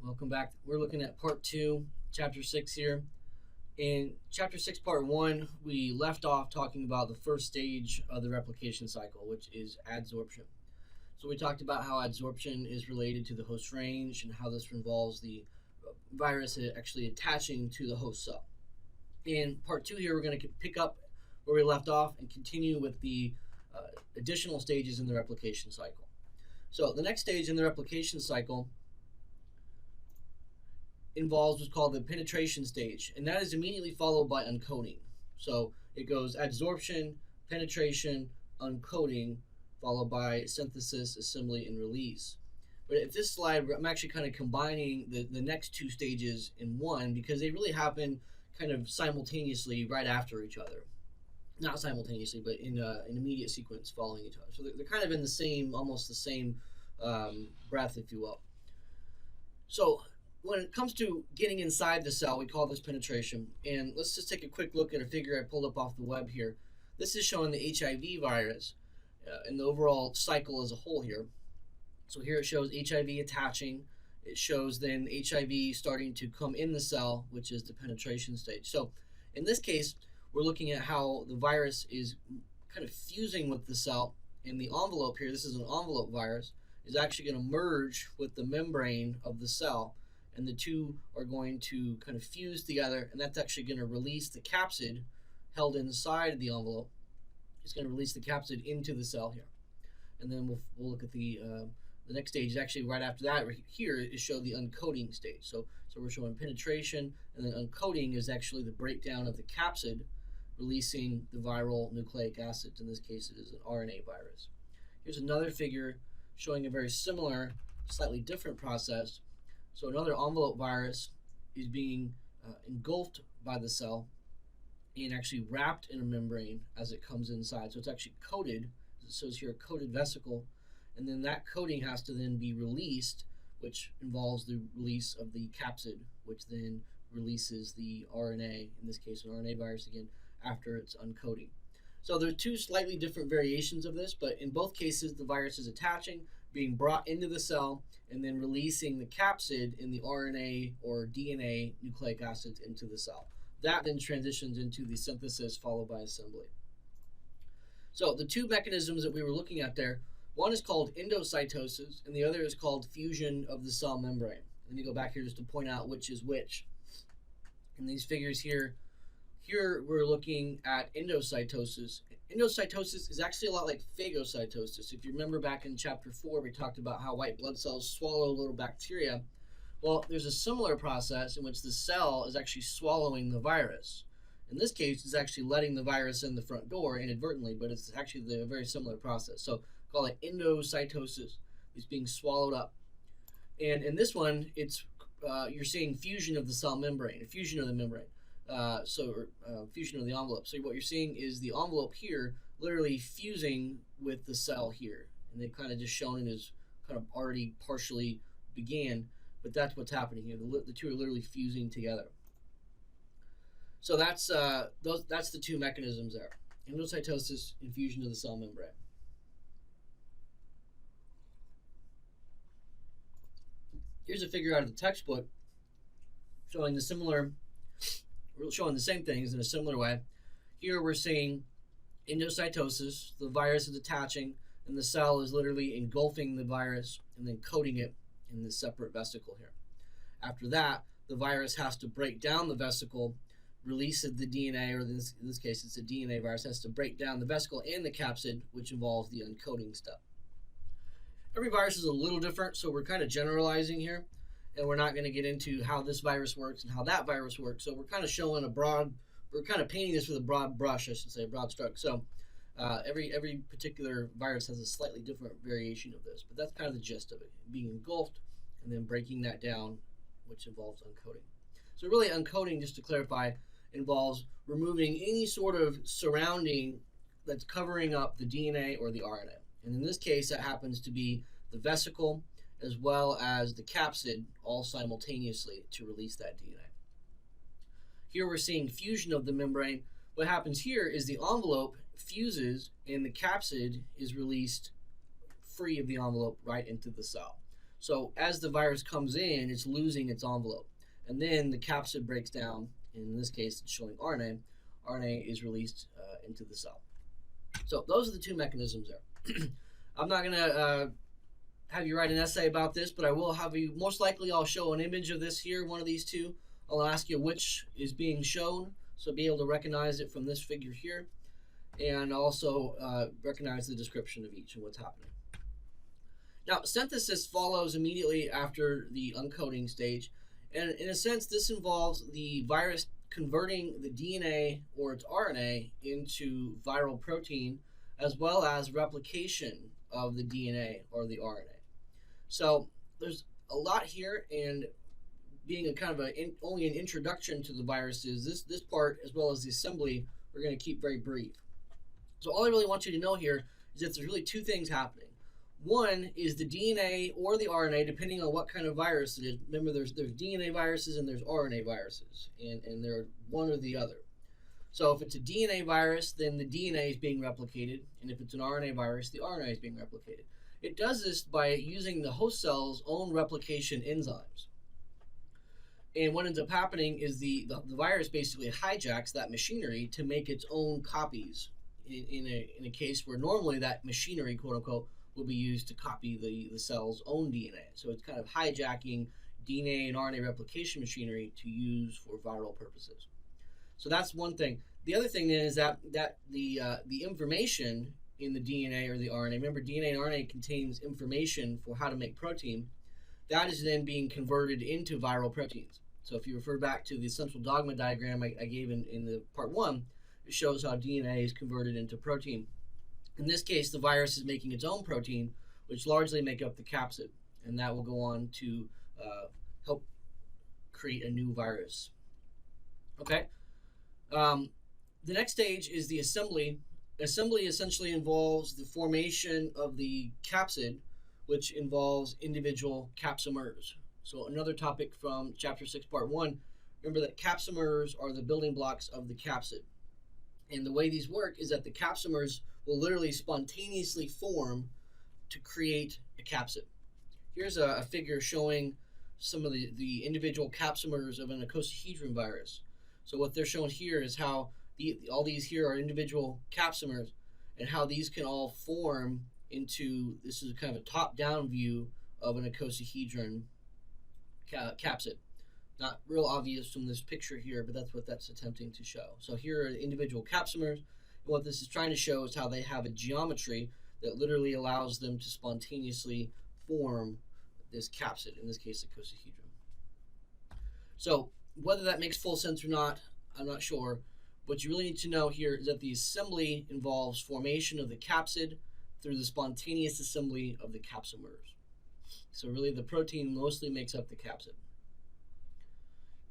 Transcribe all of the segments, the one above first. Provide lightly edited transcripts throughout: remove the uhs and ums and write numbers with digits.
Welcome back. We're looking at part 2, chapter 6 here. In chapter 6, part 1, we left off talking about the first stage of the replication cycle, which is adsorption. So we talked about how adsorption is related to the host range and how this involves the virus actually attaching to the host cell. In part 2 here, we're going to pick up where we left off and continue with the additional stages in the replication cycle. So the next stage in the replication cycle involves what's called the penetration stage, and that is immediately followed by uncoating. So it goes adsorption, penetration, uncoating, followed by synthesis, assembly, and release. But at this slide, I'm actually kind of combining the next two stages in one because they really happen kind of simultaneously right after each other. Not simultaneously, but in an immediate sequence following each other. So they're kind of in the same, almost the same breath, if you will. So when it comes to getting inside the cell, we call this penetration. And let's just take a quick look at a figure I pulled up off the web here. This is showing the HIV virus and the overall cycle as a whole here. So here it shows HIV attaching. It shows then HIV starting to come in the cell, which is the penetration stage. So in this case, we're looking at how the virus is kind of fusing with the cell. And the envelope here, this is an envelope virus, is actually going to merge with the membrane of the cell. And the two are going to kind of fuse together, and that's actually going to release the capsid held inside of the envelope. It's going to release the capsid into the cell here. And then we'll look at the next stage is actually right after that. Right here is show the uncoating stage. So we're showing penetration, and then uncoating is actually the breakdown of the capsid, releasing the viral nucleic acids. In this case, it is an RNA virus. Here's another figure showing a very similar, slightly different process. So another envelope virus is being engulfed by the cell and actually wrapped in a membrane as it comes inside. So it's actually coated. It says here coated vesicle, and then that coating has to then be released, which involves the release of the capsid, which then releases the RNA, in this case an RNA virus again, after it's uncoating. So there are two slightly different variations of this, but in both cases the virus is attaching, being brought into the cell, and then releasing the capsid in the RNA or DNA nucleic acids into the cell. That then transitions into the synthesis followed by assembly. So the two mechanisms that we were looking at there, one is called endocytosis and the other is called fusion of the cell membrane. Let me go back here just to point out which is which. In these figures here we're looking at endocytosis. Endocytosis is actually a lot like phagocytosis. If you remember back in chapter 4, we talked about how white blood cells swallow little bacteria. Well, there's a similar process in which the cell is actually swallowing the virus. In this case, it's actually letting the virus in the front door inadvertently, but it's actually a very similar process. So call it endocytosis. It's being swallowed up. And in this one, it's you're seeing fusion of the cell membrane, a fusion of the membrane. Fusion of the envelope. So what you're seeing is the envelope here literally fusing with the cell here, and they've kind of just shown it as kind of already partially began, but that's what's happening here. The two are literally fusing together. So that's the two mechanisms there: endocytosis and fusion of the cell membrane. Here's a figure out of the textbook showing the same things in a similar way. Here we're seeing endocytosis. The virus is attaching, and the cell is literally engulfing the virus and then coating it in this separate vesicle here. After that, the virus has to break down the vesicle, releases the DNA, or in this case it's a DNA virus, has to break down the vesicle and the capsid, which involves the uncoating step. Every virus is a little different, so we're kind of generalizing here. And we're not going to get into how this virus works and how that virus works. So we're kind of showing we're kind of painting this with a broad brush, I should say, a broad stroke. So every particular virus has a slightly different variation of this, but that's kind of the gist of it, being engulfed and then breaking that down, which involves uncoating. So really uncoating, just to clarify, involves removing any sort of surrounding that's covering up the DNA or the RNA. And in this case, that happens to be the vesicle, as well as the capsid, all simultaneously to release that DNA. Here we're seeing fusion of the membrane. What happens here is the envelope fuses and the capsid is released free of the envelope right into the cell. So as the virus comes in, it's losing its envelope. And then the capsid breaks down. In this case, it's showing RNA. RNA is released into the cell. So those are the two mechanisms there. I'm not going to have you write an essay about this, but I will have you, most likely I'll show an image of this here, one of these two. I'll ask you which is being shown, so be able to recognize it from this figure here, and also recognize the description of each and what's happening. Now, synthesis follows immediately after the uncoding stage, and in a sense, this involves the virus converting the DNA or its RNA into viral protein, as well as replication of the DNA or the RNA. So there's a lot here, and being a kind of only an introduction to the viruses, this part as well as the assembly, we're going to keep very brief. So all I really want you to know here is that there's really two things happening. One is the DNA or the RNA, depending on what kind of virus it is. Remember, there's DNA viruses and there's RNA viruses, and they're one or the other. So if it's a DNA virus, then the DNA is being replicated, and if it's an RNA virus, the RNA is being replicated. It does this by using the host cell's own replication enzymes. And what ends up happening is the virus basically hijacks that machinery to make its own copies in a case where normally that machinery, quote unquote, will be used to copy the cell's own DNA. So it's kind of hijacking DNA and RNA replication machinery to use for viral purposes. So that's one thing. The other thing then is that the information in the DNA or the RNA, remember DNA and RNA contains information for how to make protein, that is then being converted into viral proteins. So if you refer back to the central dogma diagram I gave in the part 1, it shows how DNA is converted into protein. In this case, the virus is making its own protein, which largely make up the capsid, and that will go on to help create a new virus. Okay. The next stage is the assembly. Assembly essentially involves the formation of the capsid, which involves individual capsomers. So another topic from chapter 6, part 1, remember that capsomers are the building blocks of the capsid. And the way these work is that the capsomers will literally spontaneously form to create a capsid. Here's a figure showing some of the individual capsomers of an icosahedron virus. So what they're showing here is how all these here are individual capsomers, and how these can all form into, this is kind of a top-down view of an icosahedron capsid. Not real obvious from this picture here, but that's what that's attempting to show. So here are the individual capsomers. And what this is trying to show is how they have a geometry that literally allows them to spontaneously form this capsid, in this case, icosahedron. So whether that makes full sense or not, I'm not sure. What you really need to know here is that the assembly involves formation of the capsid through the spontaneous assembly of the capsomers. So really the protein mostly makes up the capsid.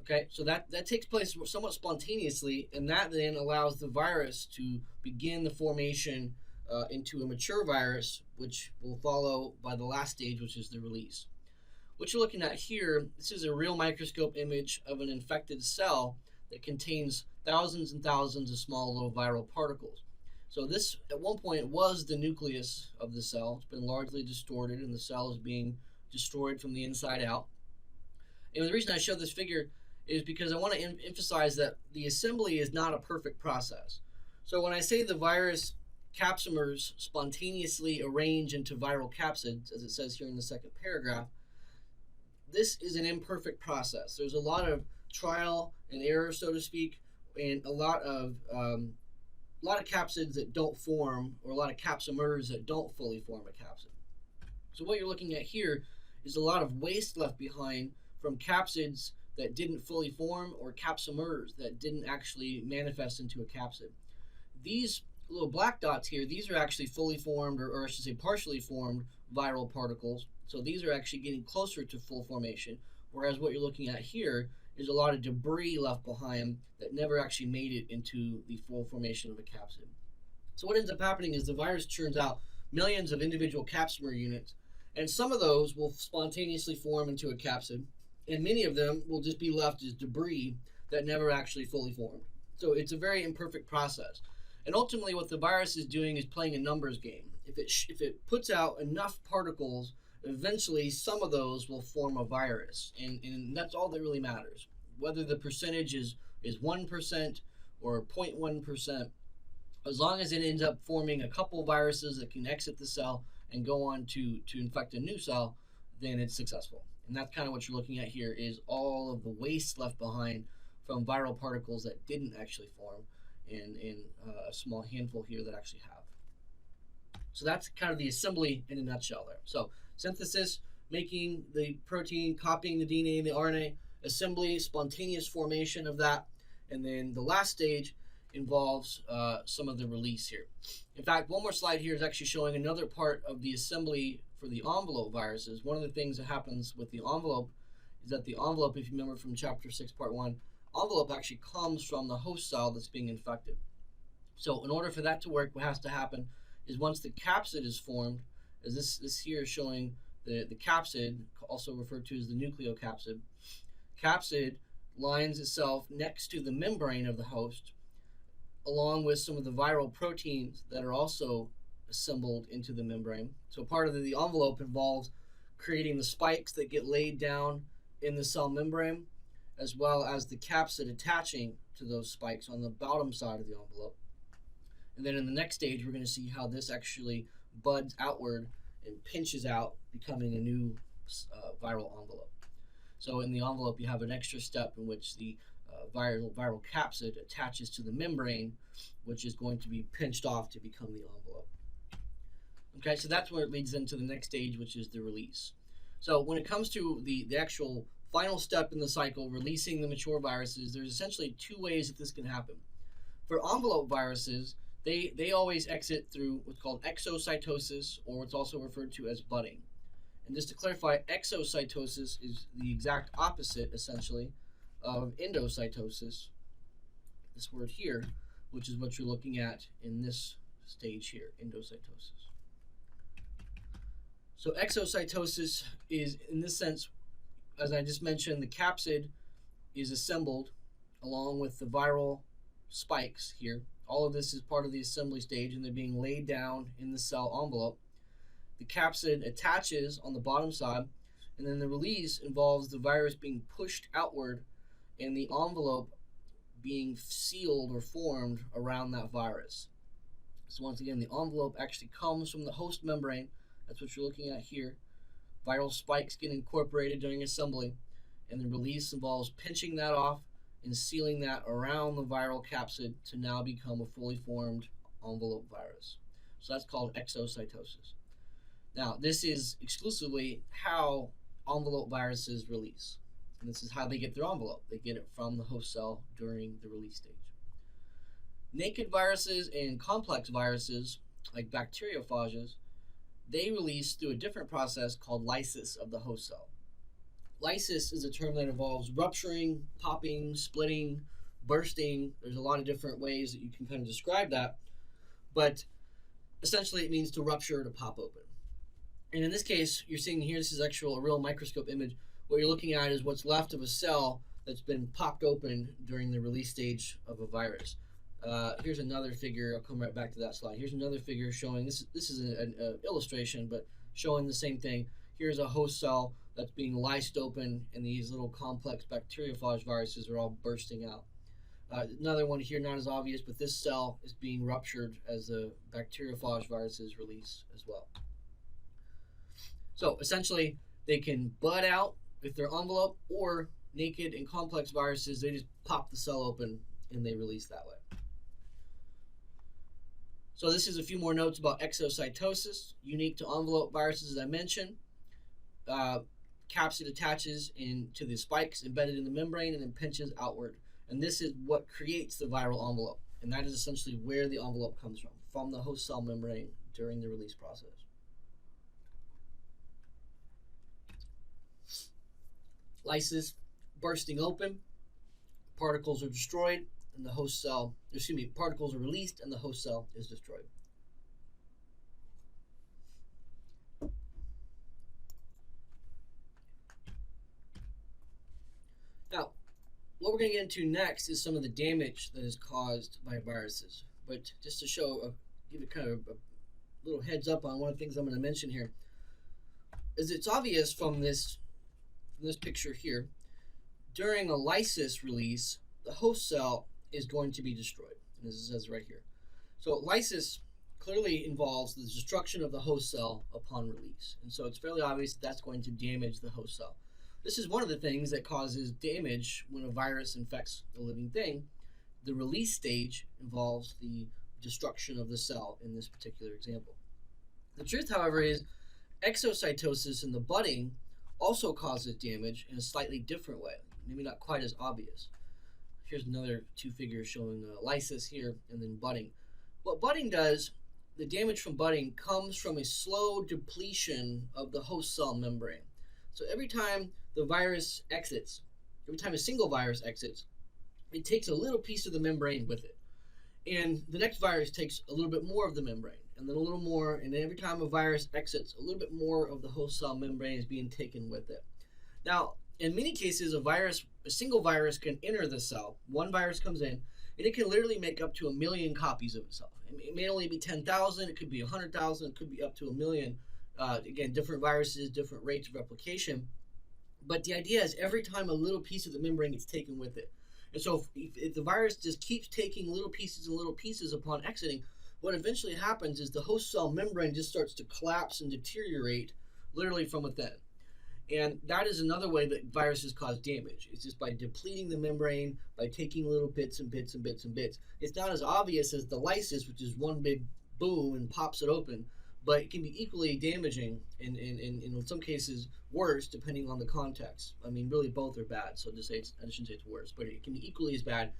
Okay, so that takes place somewhat spontaneously, and that then allows the virus to begin the formation into a mature virus, which will follow by the last stage, which is the release. What you're looking at here, this is a real microscope image of an infected cell that contains thousands and thousands of small little viral particles. So this, at one point, was the nucleus of the cell. It's been largely distorted, and the cell is being destroyed from the inside out. And the reason I show this figure is because I want to emphasize that the assembly is not a perfect process. So when I say the virus capsomers spontaneously arrange into viral capsids, as it says here in the second paragraph, this is an imperfect process. There's a lot of trial and error, so to speak, and a lot of capsids that don't form, or a lot of capsomers that don't fully form a capsid. So what you're looking at here is a lot of waste left behind from capsids that didn't fully form, or capsomers that didn't actually manifest into a capsid. These little black dots here, these are actually fully formed, or I should say partially formed viral particles. So these are actually getting closer to full formation, whereas what you're looking at here is a lot of debris left behind that never actually made it into the full formation of a capsid. So what ends up happening is the virus churns out millions of individual capsomer units, and some of those will spontaneously form into a capsid, and many of them will just be left as debris that never actually fully formed. So it's a very imperfect process. And ultimately what the virus is doing is playing a numbers game. If it puts out enough particles eventually some of those will form a virus, and that's all that really matters. Whether the percentage is 1% or 0.1%, as long as it ends up forming a couple viruses that can exit the cell and go on to infect a new cell, then it's successful. And that's kind of what you're looking at here, is all of the waste left behind from viral particles that didn't actually form, and a small handful here that actually have. So that's kind of the assembly in a nutshell there. So synthesis, making the protein, copying the DNA and the RNA, assembly, spontaneous formation of that, and then the last stage involves some of the release here. In fact, one more slide here is actually showing another part of the assembly for the envelope viruses. One of the things that happens with the envelope is that the envelope, if you remember from chapter 6, part 1, envelope actually comes from the host cell that's being infected. So in order for that to work, what has to happen is once the capsid is formed, as this here is showing the capsid, also referred to as the nucleocapsid. Capsid lines itself next to the membrane of the host, along with some of the viral proteins that are also assembled into the membrane. So part of the envelope involves creating the spikes that get laid down in the cell membrane, as well as the capsid attaching to those spikes on the bottom side of the envelope. And then in the next stage, we're going to see how this actually buds outward and pinches out, becoming a new viral envelope. So in the envelope, you have an extra step in which the viral capsid attaches to the membrane, which is going to be pinched off to become the envelope. Okay, so that's where it leads into the next stage, which is the release. So when it comes to the actual final step in the cycle, releasing the mature viruses, there's essentially two ways that this can happen. For envelope viruses, they always exit through what's called exocytosis, or what's also referred to as budding. And just to clarify, exocytosis is the exact opposite, essentially, of endocytosis, this word here, which is what you're looking at in this stage here, endocytosis. So exocytosis is, in this sense, as I just mentioned, the capsid is assembled along with the viral spikes here. All of this is part of the assembly stage, and they're being laid down in the cell envelope. The capsid attaches on the bottom side, and then the release involves the virus being pushed outward and the envelope being sealed or formed around that virus. So once again, the envelope actually comes from the host membrane. That's what you're looking at here. Viral spikes get incorporated during assembly, and the release involves pinching that off and sealing that around the viral capsid to now become a fully formed envelope virus. So that's called exocytosis. Now, this is exclusively how envelope viruses release. And this is how they get their envelope. They get it from the host cell during the release stage. Naked viruses and complex viruses, like bacteriophages, they release through a different process called lysis of the host cell. Lysis is a term that involves rupturing, popping, splitting, bursting. There's a lot of different ways that you can kind of describe that, but essentially it means to rupture, to pop open. And in this case, you're seeing here, this is actually a real microscope image. What you're looking at is what's left of a cell that's been popped open during the release stage of a virus. Here's another figure. I'll come right back to that slide. Here's another figure showing, this is an illustration, but showing the same thing. Here's a host cell that's being lysed open, and these little complex bacteriophage viruses are all bursting out. Another one here, not as obvious, but this cell is being ruptured as the bacteriophage viruses release as well. So essentially, they can bud out with their envelope, or naked and complex viruses, they just pop the cell open and they release that way. So this is a few more notes about exocytosis, unique to envelope viruses, as I mentioned. Capsid attaches into the spikes embedded in the membrane and then pinches outward. And this is what creates the viral envelope. And that is essentially where the envelope comes from the host cell membrane during the release process. Lysis, bursting open, particles are destroyed, and the host cell, particles are released and the host cell is destroyed. Now, what we're going to get into next is some of the damage that is caused by viruses. But just to give it kind of a little heads up on one of the things I'm going to mention here. as it's obvious from this picture here, during a lysis release, the host cell is going to be destroyed. And this says right here. So lysis clearly involves the destruction of the host cell upon release. And so it's fairly obvious that that's going to damage the host cell. This is one of the things that causes damage when a virus infects a living thing. The release stage involves the destruction of the cell in this particular example. The truth, however, is exocytosis in the budding also causes damage in a slightly different way, maybe not quite as obvious. Here's another two figures showing lysis here and then budding. What budding does, the damage from budding comes from a slow depletion of the host cell membrane. So every time the virus exits, every time a single virus exits, it takes a little piece of the membrane with it. And the next virus takes a little bit more of the membrane, and then a little more, and every time a virus exits, a little bit more of the host cell membrane is being taken with it. Now, in many cases, a single virus can enter the cell. One virus comes in, and it can literally make up to 1 million copies of itself. It may only be 10,000, it could be 100,000, it could be up to 1 million. Again, different viruses, different rates of replication. But the idea is every time a little piece of the membrane gets taken with it. And so if the virus just keeps taking little pieces upon exiting, what eventually happens is the host cell membrane just starts to collapse and deteriorate literally from within. And that is another way that viruses cause damage. It's just by depleting the membrane, by taking little bits and bits and bits and bits. It's not as obvious as the lysis, which is one big boom and pops it open, but it can be equally damaging and in some cases worse depending on the context. I mean, really both are bad, so I shouldn't say it's worse, but it can be equally as bad,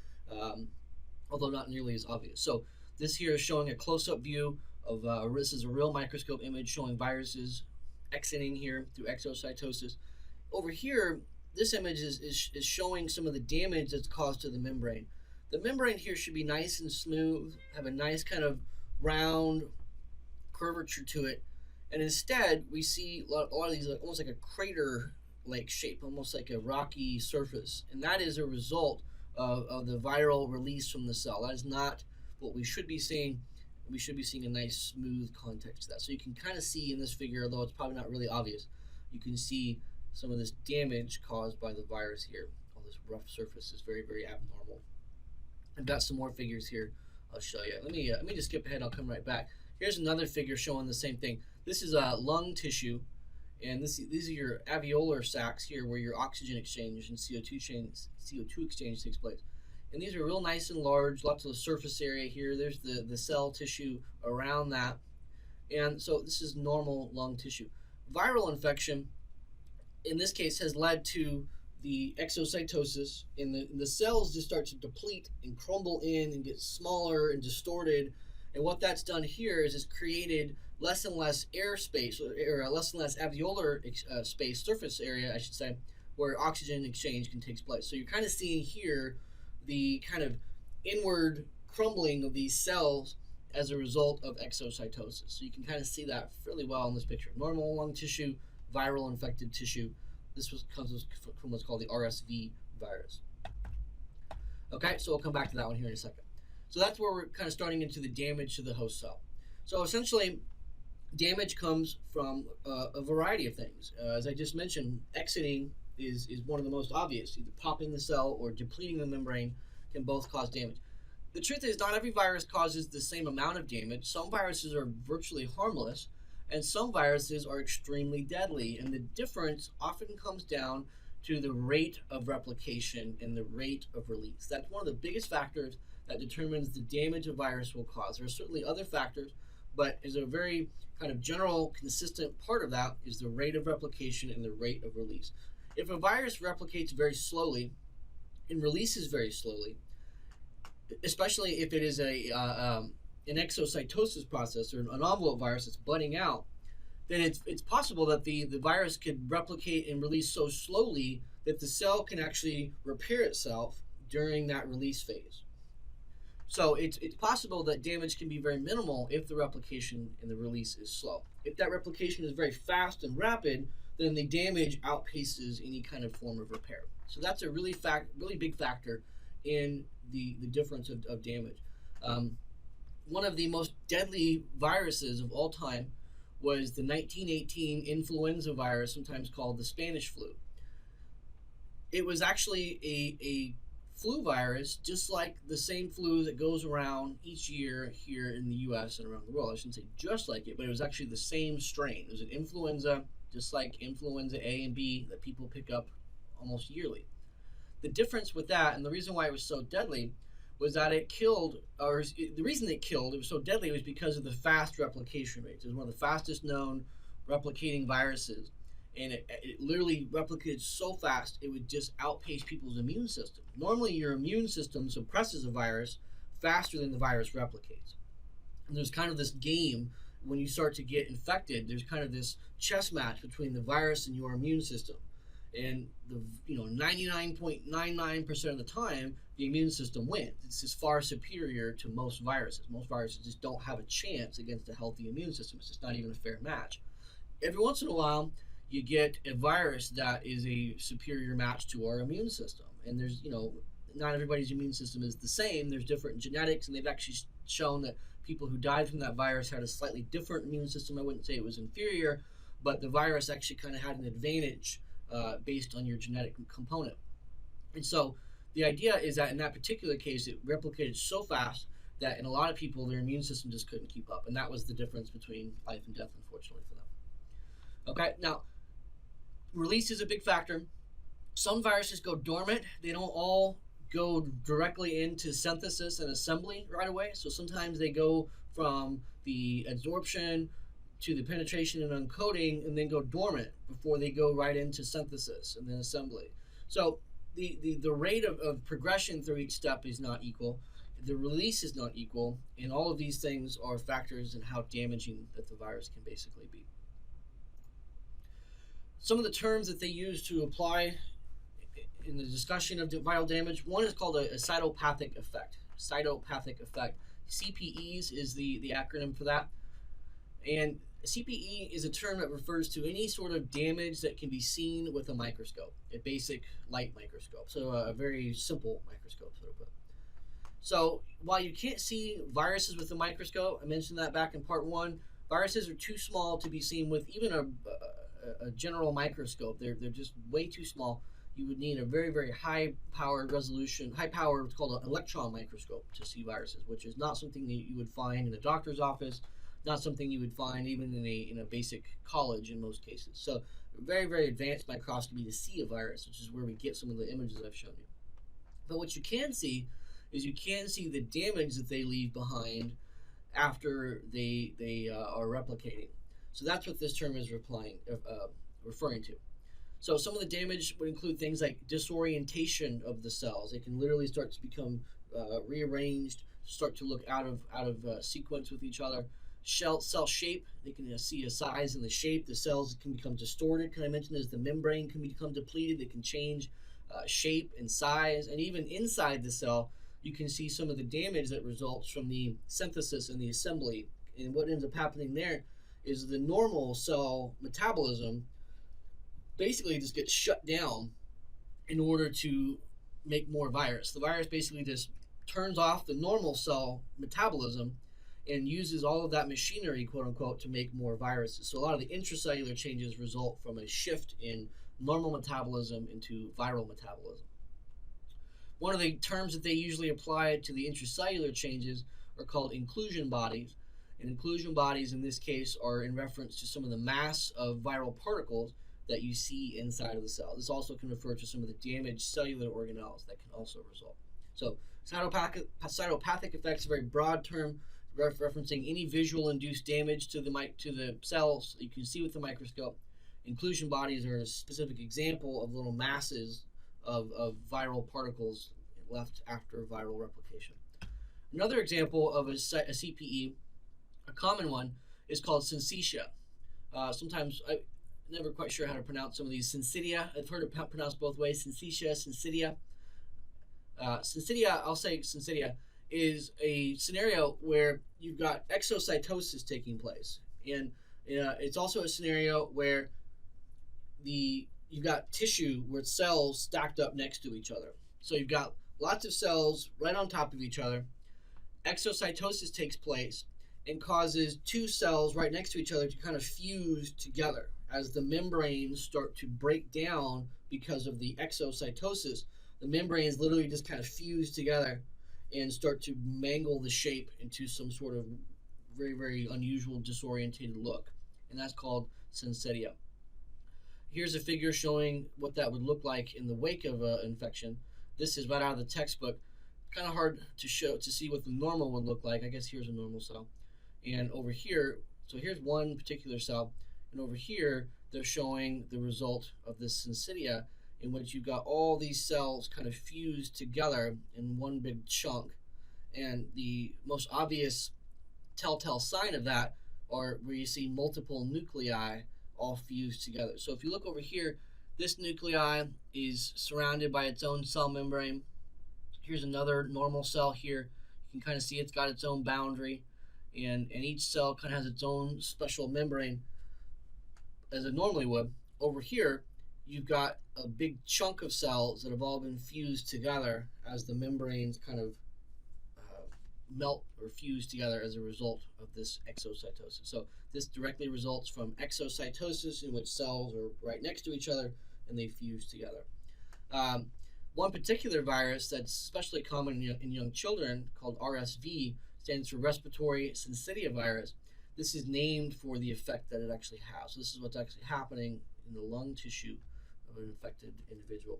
although not nearly as obvious. So this here is showing a close-up view of, this is a real microscope image showing viruses exiting here through exocytosis. Over here, this image is showing some of the damage that's caused to the membrane. The membrane here should be nice and smooth, have a nice kind of round curvature to it, and instead we see a lot of these almost like a crater-like shape, almost like a rocky surface, and that is a result of the viral release from the cell. That is not what we should be seeing. We should be seeing a nice smooth context to that. So you can kind of see in this figure, although it's probably not really obvious, you can see some of this damage caused by the virus here. All this rough surface is very, very abnormal. I've got some more figures here I'll show you. Let me just skip ahead, I'll come right back. Here's another figure showing the same thing. This is lung tissue, and these are your alveolar sacs here where your oxygen exchange and CO2 exchange takes place. And these are real nice and large, lots of surface area here. There's the cell tissue around that. And so this is normal lung tissue. Viral infection, in this case, has led to the exocytosis, and the cells just start to deplete and crumble in and get smaller and distorted. And what that's done here is it's created less and less air space, or less and less alveolar space, surface area, I should say, where oxygen exchange can take place. So you're kind of seeing here the kind of inward crumbling of these cells as a result of exocytosis. So you can kind of see that fairly well in this picture. Normal lung tissue, viral infected tissue. This comes from what's called the RSV virus. Okay, so we'll come back to that one here in a second. So that's where we're kind of starting into the damage to the host cell. So essentially, damage comes from a variety of things. As I just mentioned, exiting is one of the most obvious. Either popping the cell or depleting the membrane can both cause damage. The truth is, not every virus causes the same amount of damage. Some viruses are virtually harmless, and some viruses are extremely deadly. And the difference often comes down to the rate of replication and the rate of release. That's one of the biggest factors that determines the damage a virus will cause. There are certainly other factors, but as a very kind of general, consistent part of that is the rate of replication and the rate of release. If a virus replicates very slowly and releases very slowly, especially if it is an exocytosis process or an envelope virus that's budding out, then it's possible that the virus could replicate and release so slowly that the cell can actually repair itself during that release phase. So it's possible that damage can be very minimal if the replication and the release is slow. If that replication is very fast and rapid, then the damage outpaces any kind of form of repair. So that's a really big factor in the difference of damage. One of the most deadly viruses of all time was the 1918 influenza virus, sometimes called the Spanish flu. It was actually a flu virus, just like the same flu that goes around each year here in the U.S. and around the world. I shouldn't say just like it, but it was actually the same strain. It was an influenza, just like influenza A and B that people pick up almost yearly. The difference with that, and the reason why it was so deadly, was that it killed, the reason it killed, it was so deadly, was because of the fast replication rates. It was one of the fastest known replicating viruses. And it literally replicated so fast it would just outpace people's immune system. Normally, your immune system suppresses a virus faster than the virus replicates. And there's kind of this game when you start to get infected. There's kind of this chess match between the virus and your immune system. And 99.99% of the time, the immune system wins. It's just far superior to most viruses. Most viruses just don't have a chance against a healthy immune system. It's just not even a fair match. Every once in a while, you get a virus that is a superior match to our immune system. And there's, not everybody's immune system is the same. There's different genetics, and they've actually shown that people who died from that virus had a slightly different immune system. I wouldn't say it was inferior, but the virus actually kind of had an advantage based on your genetic component. And so the idea is that in that particular case, it replicated so fast that in a lot of people, their immune system just couldn't keep up. And that was the difference between life and death, unfortunately, for them. Okay, now, release is a big factor. Some viruses go dormant. They don't all go directly into synthesis and assembly right away. So sometimes they go from the adsorption to the penetration and uncoating and then go dormant before they go right into synthesis and then assembly. So the rate of progression through each step is not equal. The release is not equal. And all of these things are factors in how damaging that the virus can basically be. Some of the terms that they use to apply in the discussion of viral damage, one is called a cytopathic effect. Cytopathic effect. CPEs is the acronym for that. And CPE is a term that refers to any sort of damage that can be seen with a microscope, a basic light microscope. So a very simple microscope, sort of put. So while you can't see viruses with a microscope, I mentioned that back in part 1, viruses are too small to be seen with even a general microscope. They're just way too small. You would need a very, very high-powered resolution, high-powered, what's called an electron microscope to see viruses, which is not something that you would find in a doctor's office, not something you would find even in a basic college in most cases. So very, very advanced microscopy to see a virus, which is where we get some of the images I've shown you. But what you can see is you can see the damage that they leave behind after they are replicating. So that's what this term is referring to. So some of the damage would include things like disorientation of the cells. They can literally start to become rearranged, start to look out of sequence with each other. Cell shape, they can see a size and the shape. The cells can become distorted. Can I mention as the membrane can become depleted, they can change shape and size. And even inside the cell, you can see some of the damage that results from the synthesis and the assembly. And what ends up happening there is the normal cell metabolism basically just gets shut down in order to make more virus. The virus basically just turns off the normal cell metabolism and uses all of that machinery, quote unquote, to make more viruses. So a lot of the intracellular changes result from a shift in normal metabolism into viral metabolism. One of the terms that they usually apply to the intracellular changes are called inclusion bodies. And inclusion bodies in this case are in reference to some of the mass of viral particles that you see inside of the cell. This also can refer to some of the damaged cellular organelles that can also result. So cytopathic effects is a very broad term referencing any visual induced damage to the cells that you can see with the microscope. Inclusion bodies are a specific example of little masses of viral particles left after viral replication. Another example of a CPE, a common one, is called syncytia. Sometimes I'm never quite sure how to pronounce some of these. Syncytia, I've heard it pronounced both ways. Syncytia. Syncytia, I'll say syncytia, is a scenario where you've got exocytosis taking place. And it's also a scenario where you've got tissue where cells stacked up next to each other. So you've got lots of cells right on top of each other. Exocytosis takes place, and causes two cells right next to each other to kind of fuse together. As the membranes start to break down because of the exocytosis, the membranes literally just kind of fuse together and start to mangle the shape into some sort of very, very unusual disorientated look. And that's called syncytia. Here's a figure showing what that would look like in the wake of an infection. This is right out of the textbook. Kind of hard to see what the normal would look like. I guess here's a normal cell. And over here, so here's one particular cell, and over here they're showing the result of this syncytia, in which you've got all these cells kind of fused together in one big chunk. And the most obvious telltale sign of that are where you see multiple nuclei all fused together. So if you look over here, this nuclei is surrounded by its own cell membrane. Here's another normal cell here. You can kind of see it's got its own boundary, and each cell kind of has its own special membrane as it normally would. Over here, you've got a big chunk of cells that have all been fused together as the membranes kind of melt or fuse together as a result of this exocytosis. So this directly results from exocytosis, in which cells are right next to each other and they fuse together. One particular virus that's especially common in young children, called RSV, stands for respiratory syncytia virus. This is named for the effect that it actually has. So this is what's actually happening in the lung tissue of an infected individual.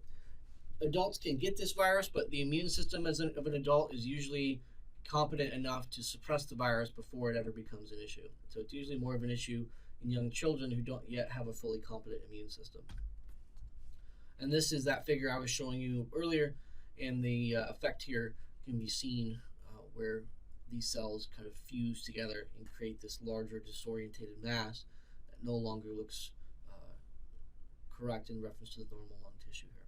Adults can get this virus, but the immune system of an adult is usually competent enough to suppress the virus before it ever becomes an issue. So it's usually more of an issue in young children who don't yet have a fully competent immune system. And this is that figure I was showing you earlier, and the effect here can be seen where these cells kind of fuse together and create this larger disorientated mass that no longer looks correct in reference to the normal lung tissue here.